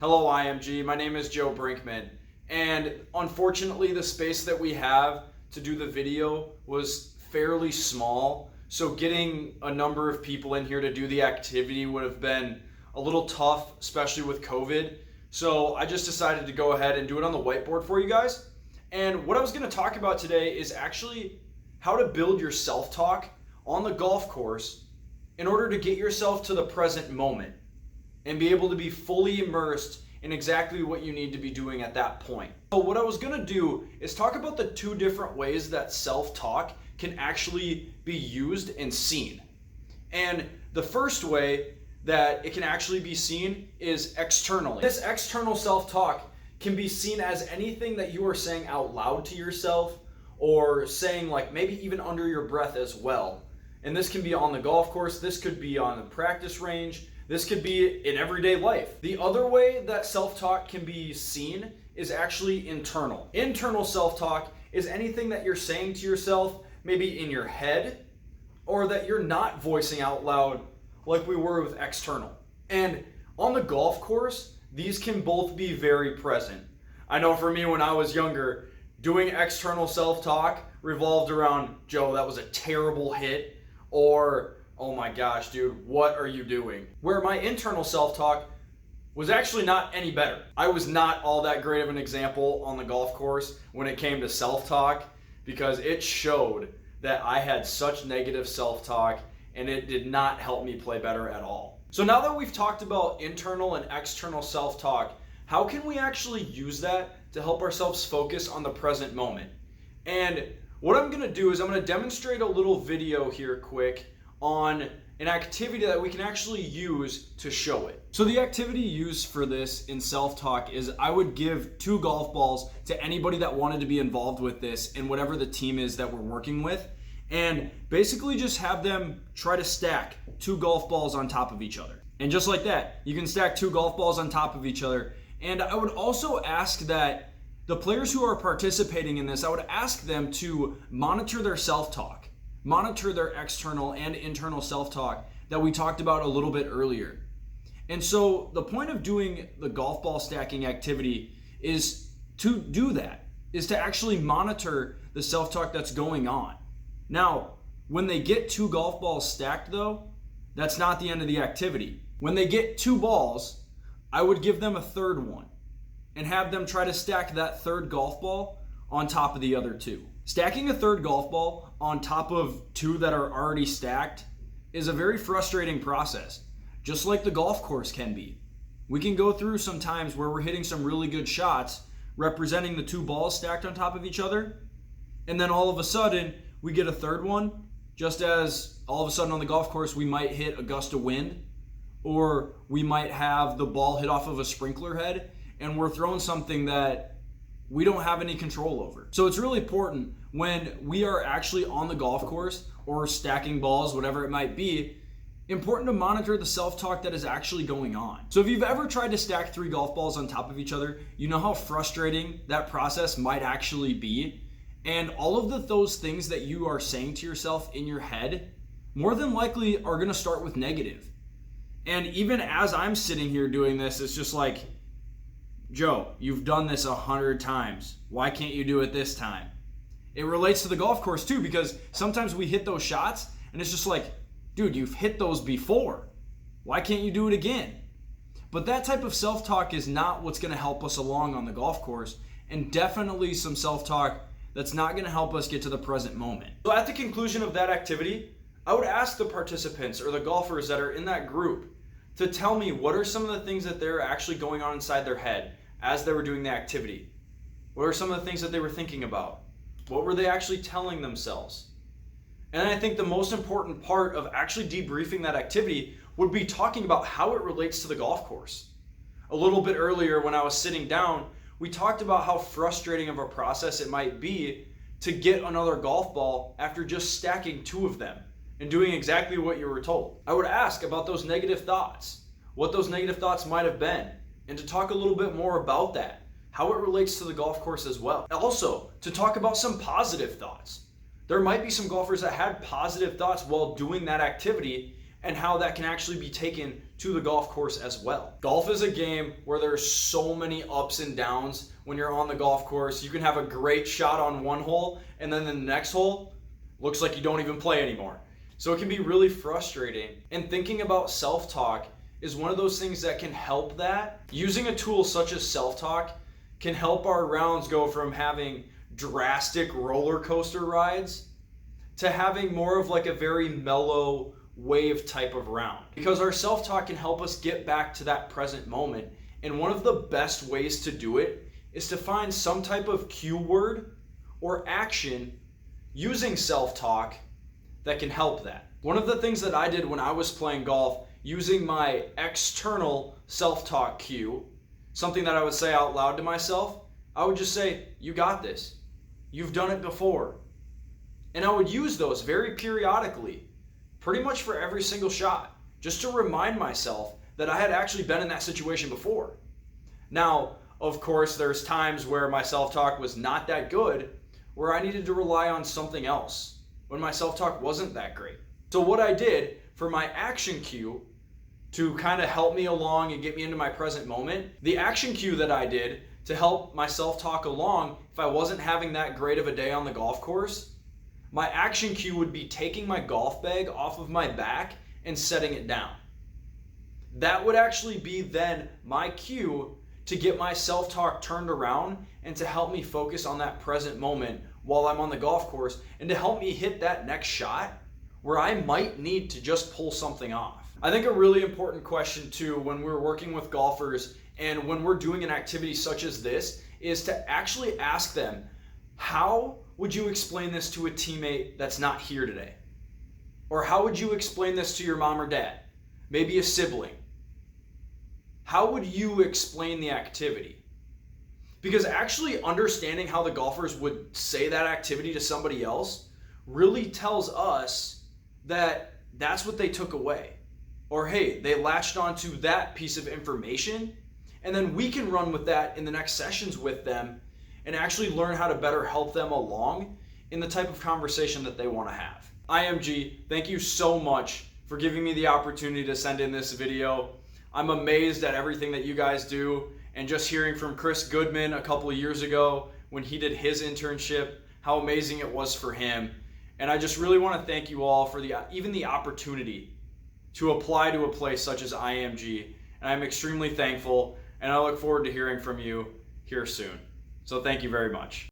Hello IMG, my name is Joe Brinkman, and unfortunately the space that we have to do the video was fairly small, so getting a number of people in here to do the activity would have been a little tough, especially with COVID. So I just decided to go ahead and do it on the whiteboard for you guys. And what I was going to talk about today is actually how to build your self-talk on the golf course in order to get yourself to the present moment and be able to be fully immersed in exactly what you need to be doing at that point. So what I was gonna do is talk about the two different ways that self-talk can actually be used and seen. And the first way that it can actually be seen is externally. This external self-talk can be seen as anything that you are saying out loud to yourself or saying like maybe even under your breath as well. And this can be on the golf course, this could be on the practice range, this could be in everyday life. The other way that self-talk can be seen is actually internal. Internal self-talk is anything that you're saying to yourself, maybe in your head, or that you're not voicing out loud like we were with external. And on the golf course, these can both be very present. I know for me when I was younger, doing external self-talk revolved around, Joe, that was a terrible hit, or oh my gosh, dude, what are you doing? Where my internal self-talk was actually not any better. I was not all that great of an example on the golf course when it came to self-talk because it showed that I had such negative self-talk and it did not help me play better at all. So now that we've talked about internal and external self-talk, how can we actually use that to help ourselves focus on the present moment? And what I'm gonna do is I'm gonna demonstrate a little video here quick on an activity that we can actually use to show it. So the activity used for this in self-talk is I would give 2 golf balls to anybody that wanted to be involved with this in whatever the team is that we're working with, and basically just have them try to stack 2 golf balls on top of each other. And just like that, you can stack 2 golf balls on top of each other. And I would also ask that the players who are participating in this, I would ask them to monitor their self-talk. Monitor their external and internal self-talk that we talked about a little bit earlier. And so the point of doing the golf ball stacking activity is to do that, is to actually monitor the self-talk that's going on. Now, when they get 2 golf balls stacked though, that's not the end of the activity. When they get 2 balls, I would give them a third one and have them try to stack that third golf ball on top of the other 2. Stacking a third golf ball on top of 2 that are already stacked is a very frustrating process, just like the golf course can be. We can go through some times where we're hitting some really good shots representing the 2 balls stacked on top of each other, and then all of a sudden we get a third one, just as all of a sudden on the golf course we might hit a gust of wind, or we might have the ball hit off of a sprinkler head and we're throwing something that we don't have any control over. So it's really important when we are actually on the golf course or stacking balls, whatever it might be, important to monitor the self-talk that is actually going on. So if you've ever tried to stack 3 golf balls on top of each other, you know how frustrating that process might actually be. And all of those things that you are saying to yourself in your head, more than likely are gonna start with negative. And even as I'm sitting here doing this, it's just like, Joe, you've done this 100 times. Why can't you do it this time? It relates to the golf course too, because sometimes we hit those shots and it's just like, dude, you've hit those before. Why can't you do it again? But that type of self-talk is not what's gonna help us along on the golf course, and definitely some self-talk that's not gonna help us get to the present moment. So at the conclusion of that activity, I would ask the participants or the golfers that are in that group to tell me what are some of the things that they're actually going on inside their head as they were doing the activity. What are some of the things that they were thinking about? What were they actually telling themselves? And I think the most important part of actually debriefing that activity would be talking about how it relates to the golf course. A little bit earlier when I was sitting down, we talked about how frustrating of a process it might be to get another golf ball after just stacking 2 of them and doing exactly what you were told. I would ask about those negative thoughts, what those negative thoughts might have been, and to talk a little bit more about that, how it relates to the golf course as well. Also, to talk about some positive thoughts. There might be some golfers that had positive thoughts while doing that activity and how that can actually be taken to the golf course as well. Golf is a game where there's so many ups and downs when you're on the golf course. You can have a great shot on one hole, and then the next hole looks like you don't even play anymore. So it can be really frustrating. And thinking about self-talk is one of those things that can help that. Using a tool such as self-talk can help our rounds go from having drastic roller coaster rides to having more of like a very mellow wave type of round. Because our self-talk can help us get back to that present moment. And one of the best ways to do it is to find some type of cue word or action using self-talk that can help that. One of the things that I did when I was playing golf using my external self-talk cue, something that I would say out loud to myself, I would just say, "You got this. You've done it before." And I would use those very periodically, pretty much for every single shot, just to remind myself that I had actually been in that situation before. Now, of course, there's times where my self-talk was not that good, where I needed to rely on something else, when my self-talk wasn't that great. So what I did for my action cue to kind of help me along and get me into my present moment, the action cue that I did to help my self-talk along if I wasn't having that great of a day on the golf course, my action cue would be taking my golf bag off of my back and setting it down. That would actually be then my cue to get my self-talk turned around and to help me focus on that present moment while I'm on the golf course and to help me hit that next shot where I might need to just pull something off. I think a really important question too when we're working with golfers and when we're doing an activity such as this is to actually ask them, how would you explain this to a teammate that's not here today? Or how would you explain this to your mom or dad? Maybe a sibling. How would you explain the activity? Because actually understanding how the golfers would say that activity to somebody else really tells us that that's what they took away. Or hey, they latched onto that piece of information, and then we can run with that in the next sessions with them and actually learn how to better help them along in the type of conversation that they want to have. IMG, thank you so much for giving me the opportunity to send in this video. I'm amazed at everything that you guys do, and just hearing from Chris Goodman a couple of years ago when he did his internship, how amazing it was for him. And I just really want to thank you all for even the opportunity to apply to a place such as IMG. And I'm extremely thankful, and I look forward to hearing from you here soon. So thank you very much.